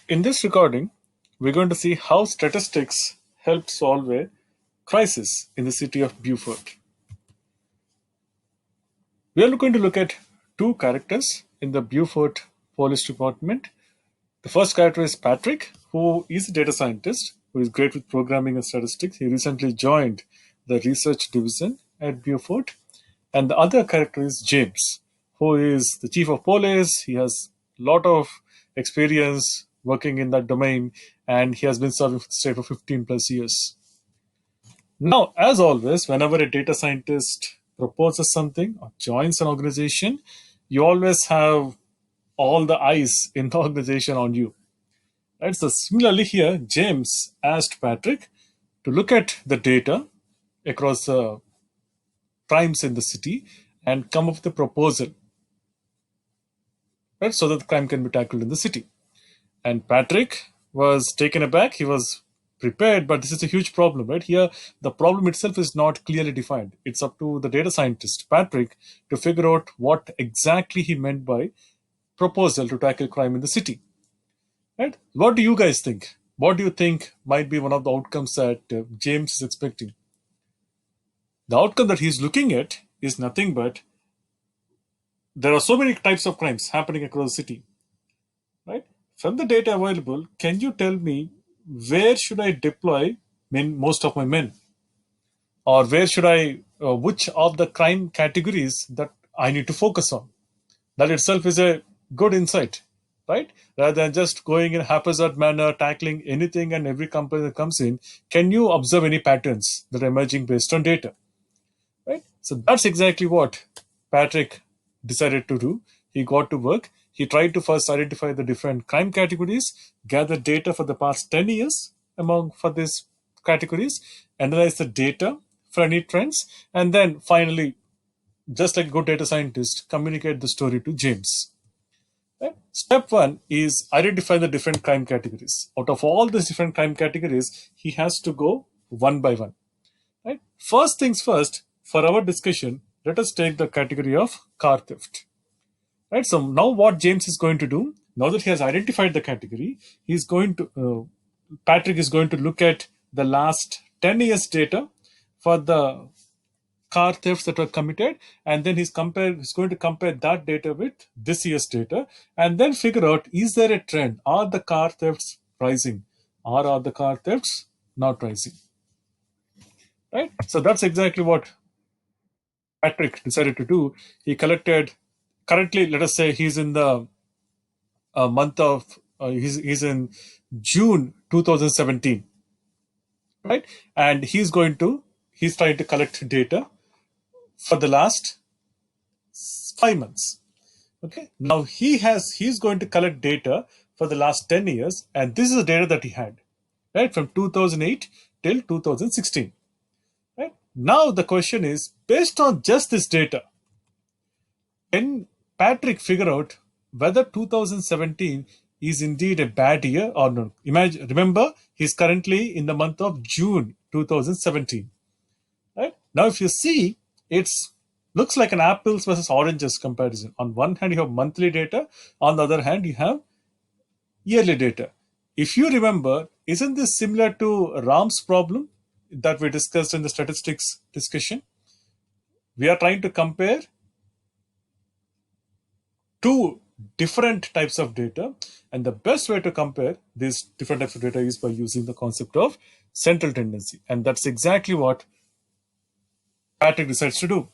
In this recording, we're going to see how statistics help solve a crisis in the city of Beaufort. We are going to look at two characters in the Beaufort Police Department. The first character is Patrick, who is a data scientist who is great with programming and statistics. He recently joined the research division at Beaufort. And the other character is James, who is the chief of police. He has a lot of experience working in that domain, and he has been serving the state for 15 plus years. Now, as always, whenever a data scientist proposes something or joins an organization, you always have all the eyes in the organization on you. Right? So similarly here, James asked Patrick to look at the data across the crimes in the city and come up with a proposal, right, so that the crime can be tackled in the city. And Patrick was taken aback. He was prepared, but this is a huge problem, right? Here, the problem itself is not clearly defined. It's up to the data scientist, Patrick, to figure out what exactly he meant by proposal to tackle crime in the city. Right? What do you guys think? What do you think might be one of the outcomes that James is expecting? The outcome that he's looking at is nothing but there are so many types of crimes happening across the city, right? From the data available, can you tell me where should I deploy most of my men? Or where should which of the crime categories that I need to focus on? That itself is a good insight, right? Rather than just going in a haphazard manner, tackling anything and every company that comes in, can you observe any patterns that are emerging based on data? Right? So that's exactly what Patrick decided to do. He got to work. He tried to first identify the different crime categories, gather data for the past 10 years for these categories, analyze the data for any trends, and then finally, just like a good data scientist, communicate the story to James. Right? Step one is identify the different crime categories. Out of all these different crime categories, he has to go one by one. Right? First things first, for our discussion, let us take the category of car theft. Right? So now what James is going to do, now that he has identified the category, Patrick is going to look at the last 10 years data for the car thefts that were committed, and then he's going to compare that data with this year's data, and then figure out, is there a trend? Are the car thefts rising? Or are the car thefts not rising? Right? So that's exactly what Patrick decided to do. He collected, currently, let us say he's in the month of, he's in June 2017, right? And he's trying to collect data for the last 5 months. Okay. Now he's going to collect data for the last 10 years, and this is the data that he had, right? From 2008 till 2016. Right? Now the question is, based on just this data, can Patrick figure out whether 2017 is indeed a bad year or not? Remember, he's currently in the month of June 2017. Right? Now, if you see, it looks like an apples versus oranges comparison. On one hand, you have monthly data. On the other hand, you have yearly data. If you remember, isn't this similar to Ram's problem that we discussed in the statistics discussion? We are trying to compare two different types of data, and the best way to compare these different types of data is by using the concept of central tendency, and that's exactly what Patrick decides to do.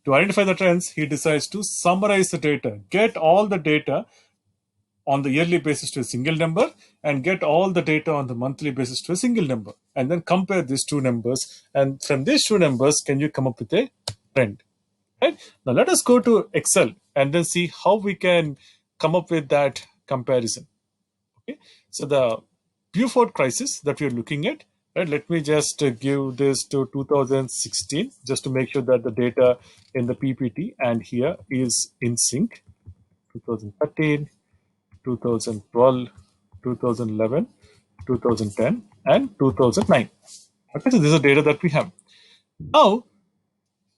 To identify the trends, he decides to summarize the data, get all the data on the yearly basis to a single number, and get all the data on the monthly basis to a single number, and then compare these two numbers, and from these two numbers, can you come up with a trend? Right? Now let us go to Excel and then see how we can come up with that comparison. Okay, so the Beaufort crisis that we are looking at, right? Let me just give this to 2016 just to make sure that the data in the PPT and here is in sync. 2013, 2012, 2011, 2010, and 2009. Okay, so this is the data that we have. Now,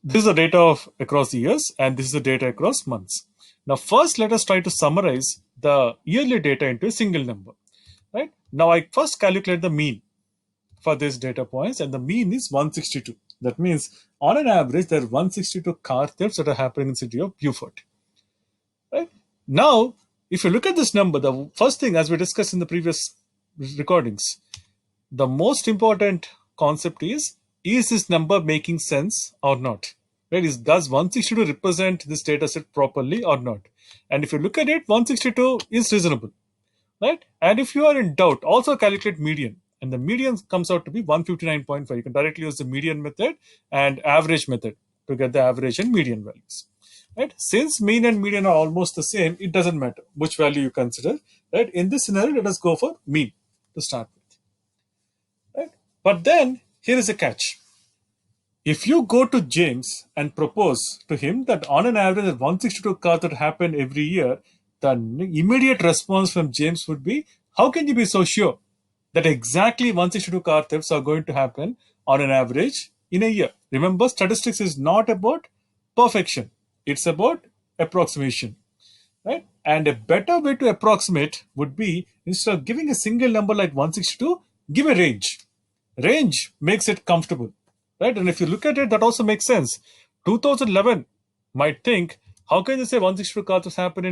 this is the data across years, and this is the data across months. Now, first, let us try to summarize the yearly data into a single number. right? Now I first calculate the mean for these data points, and the mean is 162. That means on an average, there are 162 car thefts that are happening in the city of Beaufort. Right? Now, if you look at this number, the first thing, as we discussed in the previous recordings, the most important concept is this number making sense or not? Right? Does 162 represent this data set properly or not? And if you look at it, 162 is reasonable, right? And if you are in doubt, also calculate median. And the median comes out to be 159.5. You can directly use the median method and average method to get the average and median values. Right? Since mean and median are almost the same, it doesn't matter which value you consider. Right? In this scenario, let us go for mean to start with. Right? But then here is a catch. If you go to James and propose to him that on an average 162 cars that happen every year, the immediate response from James would be, how can you be so sure that exactly 162 car thefts are going to happen on an average in a year? Remember, statistics is not about perfection. It's about approximation, right? And a better way to approximate would be, instead of giving a single number like 162, give a range. Range makes it comfortable, right? And if you look at it, that also makes sense. 2011 might think, how can you say 162 cars happen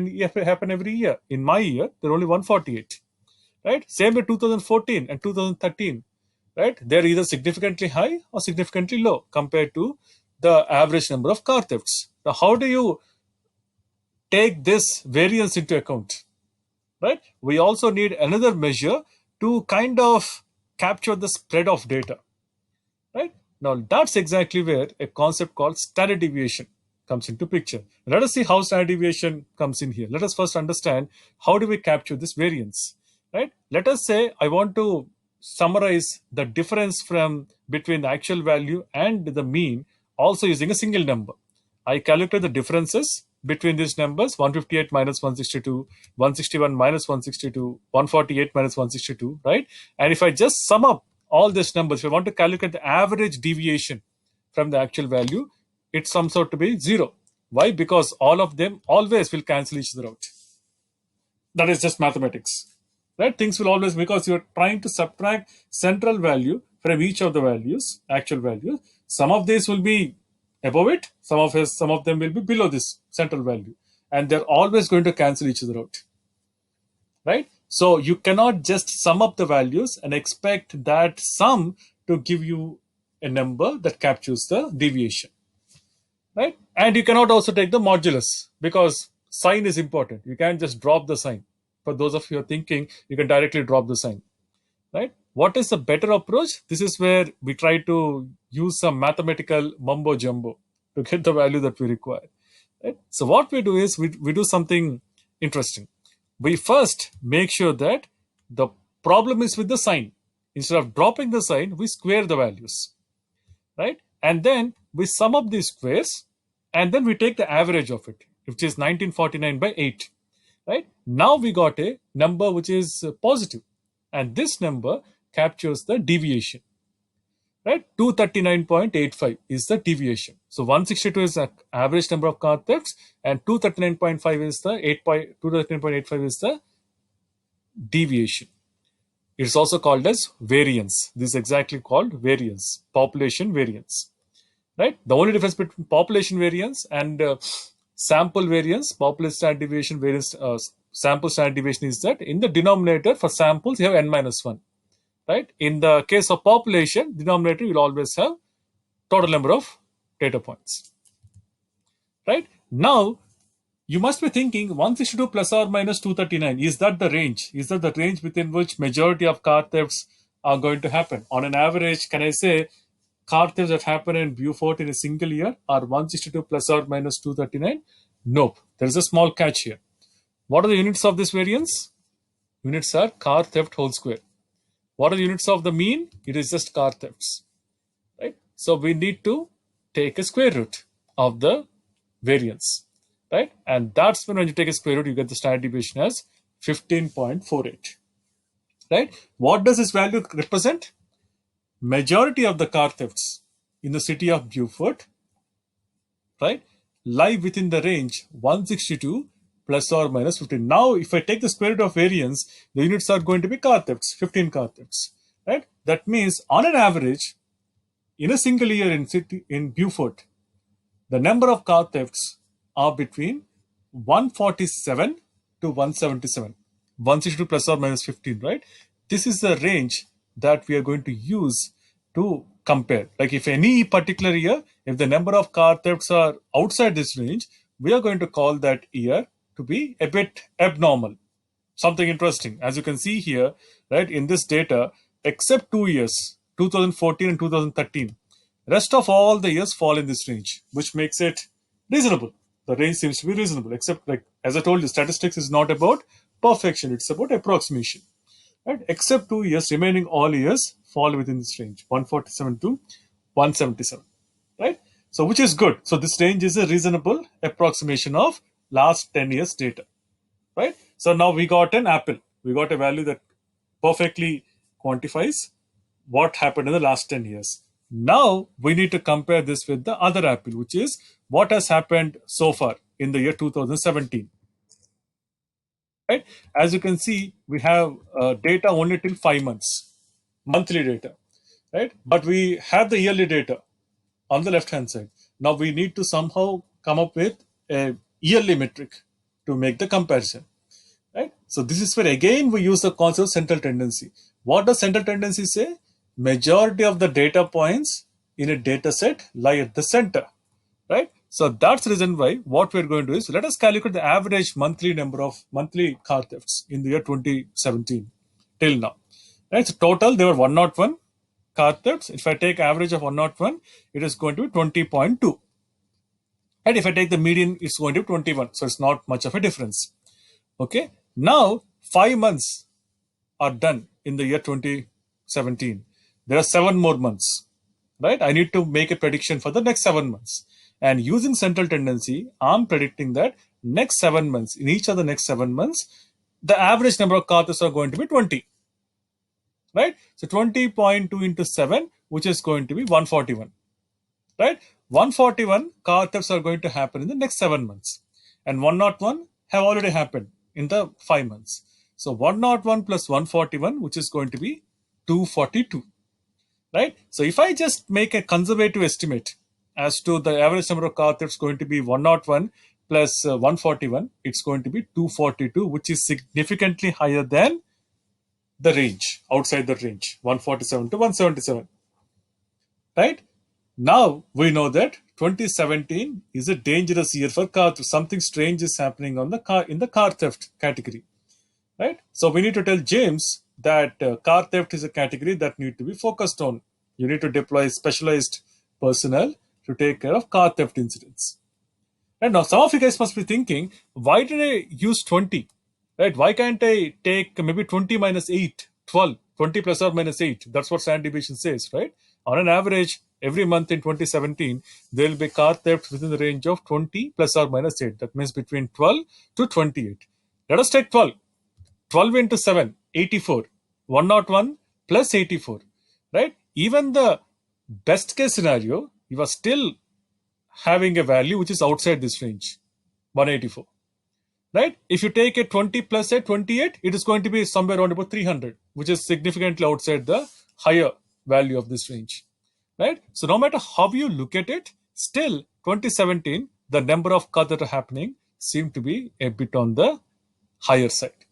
every year? In my year, there are only 148, right? Same with 2014 and 2013, right? They're either significantly high or significantly low compared to the average number of car thefts. Now, how do you take this variance into account? Right? We also need another measure to kind of capture the spread of data. Right? Now that's exactly where a concept called standard deviation comes into picture. Let us see how standard deviation comes in here. Let us first understand how do we capture this variance. Right? Let us say I want to summarize the difference from between the actual value and the mean also using a single number. I calculate the differences between these numbers: 158 minus 162, 161 minus 162, 148 minus 162, right? And if I just sum up all these numbers, if I want to calculate the average deviation from the actual value, it sums out to be 0. Why? Because all of them always will cancel each other out. That is just mathematics, right? Things will always, because you're trying to subtract central value from each of the values, actual values. Some of these will be above it, some of them will be below this central value, and they're always going to cancel each other out, right? So you cannot just sum up the values and expect that sum to give you a number that captures the deviation, right? And you cannot also take the modulus, because sign is important. You can't just drop the sign. For those of you who are thinking, you can directly drop the sign, right? What is the better approach? This is where we try to use some mathematical mumbo jumbo to get the value that we require, right? So what we do is we do something interesting. We first make sure that the problem is with the sign. Instead of dropping the sign, we square the values, right? And then we sum up these squares, and then we take the average of it, which is 1949 by 8, right? Now we got a number which is positive, and this number captures the deviation, right? 239.85 is the deviation. So 162 is the average number of car thefts, and 239.5 is the 239.85 is the deviation. It's also called as variance. This is exactly called variance, population variance, right? The only difference between population variance and sample variance, population standard deviation variance, sample standard deviation, is that in the denominator for samples you have n minus 1, right? In the case of population, denominator will always have total number of data points, right? Now you must be thinking 162 plus or minus 239, is that the range? Is that the range within which majority of car thefts are going to happen? On an average, can I say car thefts that happen in Beaufort in a single year are 162 plus or minus 239? Nope. There is a small catch here. What are the units of this variance? Units are car theft whole square. What are the units of the mean? It is just car thefts, right? So we need to take a square root of the variance, right? And that's when you take a square root, you get the standard deviation as 15.48, right? What does this value represent? Majority of the car thefts in the city of Beaufort, right, lie within the range 162 plus or minus 15. Now, if I take the square root of variance, the units are going to be car thefts, 15 car thefts, right? That means on an average, in a single year in Beaufort, the number of car thefts are between 147 to 177. 162 plus or minus 15, right? This is the range that we are going to use to compare. Like if any particular year, if the number of car thefts are outside this range, we are going to call that year to be a bit abnormal. Something interesting, as you can see here, right, in this data, except 2 years, 2014 and 2013, rest of all the years fall in this range, which makes it reasonable. The range seems to be reasonable, except, like as I told you, statistics is not about perfection, it's about approximation, right? Except 2 years, remaining all years fall within this range, 147 to 177, right? So which is good. So this range is a reasonable approximation of last 10 years data, right? So now we got an apple. We got a value that perfectly quantifies what happened in the last 10 years. Now we need to compare this with the other apple, which is what has happened so far in the year 2017. Right? As you can see, we have data only till 5 months, monthly data, right? But we have the yearly data on the left hand side. Now we need to somehow come up with a yearly metric to make the comparison. Right? So this is where again we use the concept of central tendency. What does central tendency say? Majority of the data points in a data set lie at the center. Right? So that's the reason why what we're going to do is let us calculate the average monthly number of monthly car thefts in the year 2017 till now. Right? So total there were 101 car thefts. If I take average of 101, it is going to be 20.2. And if I take the median, it's going to be 21. So it's not much of a difference. Okay, now 5 months are done in the year 2017. There are 7 more months, right? I need to make a prediction for the next 7 months. And using central tendency, I'm predicting that next 7 months, in each of the next 7 months, the average number of car thefts are going to be 20, right? So 20.2 into 7, which is going to be 141, right? 141 car thefts are going to happen in the next 7 months. And 101 have already happened in the 5 months. So 101 plus 141, which is going to be 242, right? So if I just make a conservative estimate as to the average number of car thefts going to be 101 plus 141, it's going to be 242, which is significantly higher than the range, outside the range, 147 to 177, right? Now we know that 2017 is a dangerous year for car theft. Something strange is happening on the car in the car theft category, right? So we need to tell James that car theft is a category that need to be focused on. You need to deploy specialized personnel to take care of car theft incidents. And now some of you guys must be thinking, why did I use 20? Right? Why can't I take maybe 20 minus 8, 12, 20 plus or minus 8? That's what standard deviation says, right? On an average, every month in 2017, there will be car theft within the range of 20 plus or minus 8. That means between 12 to 28. Let us take 12. 12 into 7, 84. 101 plus 84, right? Even the best case scenario, you are still having a value which is outside this range, 184, right? If you take a 20 plus a 28, it is going to be somewhere around about 300, which is significantly outside the higher value of this range, right? So no matter how you look at it, still 2017, the number of cuts that are happening seem to be a bit on the higher side,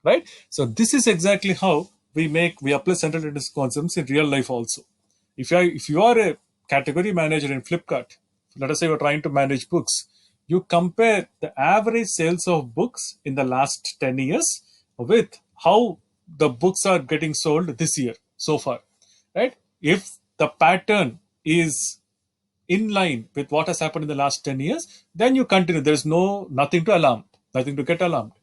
right? So this is exactly how we apply central tendency concepts in real life also. If you are a category manager in Flipkart, let us say you're trying to manage books, you compare the average sales of books in the last 10 years with how the books are getting sold this year so far, right? If the pattern is in line with what has happened in the last 10 years, then you continue. There's nothing to alarm, nothing to get alarmed,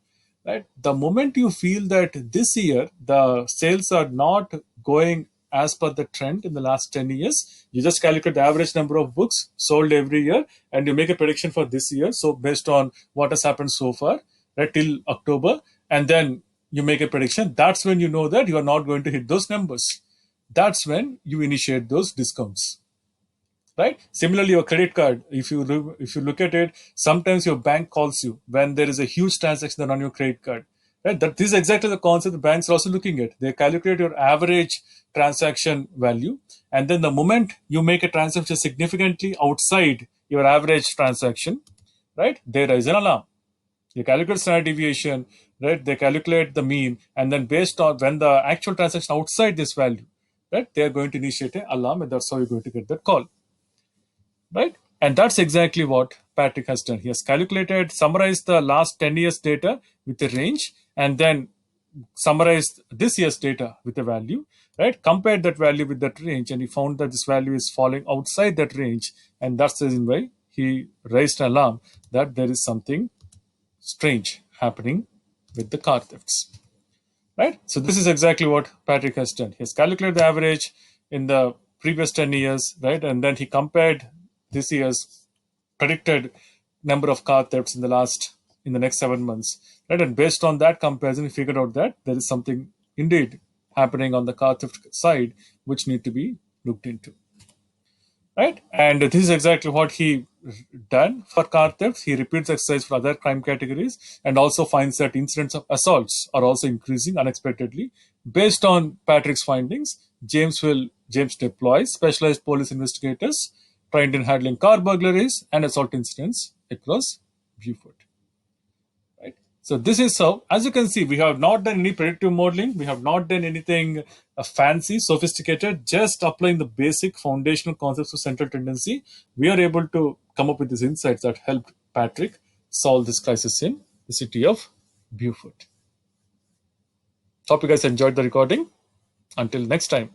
right? The moment you feel that this year the sales are not going as per the trend in the last 10 years, you just calculate the average number of books sold every year and you make a prediction for this year. So based on what has happened so far, right, till October, and then you make a prediction, that's when you know that you are not going to hit those numbers. That's when you initiate those discounts. right? Similarly, your credit card, if you look at it, sometimes your bank calls you when there is a huge transaction done on your credit card, right? That this is exactly the concept the banks are also looking at. They calculate your average transaction value, and then the moment you make a transaction significantly outside your average transaction, right, there is an alarm. They calculate standard deviation, right? They calculate the mean, and then based on when the actual transaction outside this value, right, they are going to initiate an alarm, and that's how you're going to get that call, right? And that's exactly what Patrick has done. He has calculated, summarized the last 10 years data with a range, and then summarized this year's data with a value, right? Compared that value with that range, and he found that this value is falling outside that range, and that's the reason why he raised an alarm that there is something strange happening with the car thefts, right? So this is exactly what Patrick has done. He has calculated the average in the previous 10 years, right? And then he compared this year's predicted number of car thefts in the next 7 months, right? And based on that comparison, he figured out that there is something indeed happening on the car theft side which need to be looked into, right? And this is exactly what he done for car thefts. He repeats the exercise for other crime categories and also finds that incidents of assaults are also increasing unexpectedly. Based on Patrick's findings, James deploys specialized police investigators trained in handling car burglaries and assault incidents across Beaufort. Right. So this is how, as you can see, we have not done any predictive modeling. We have not done anything fancy, sophisticated, just applying the basic foundational concepts of central tendency. We are able to come up with these insights that helped Patrick solve this crisis in the city of Beaufort. Hope you guys enjoyed the recording. Until next time.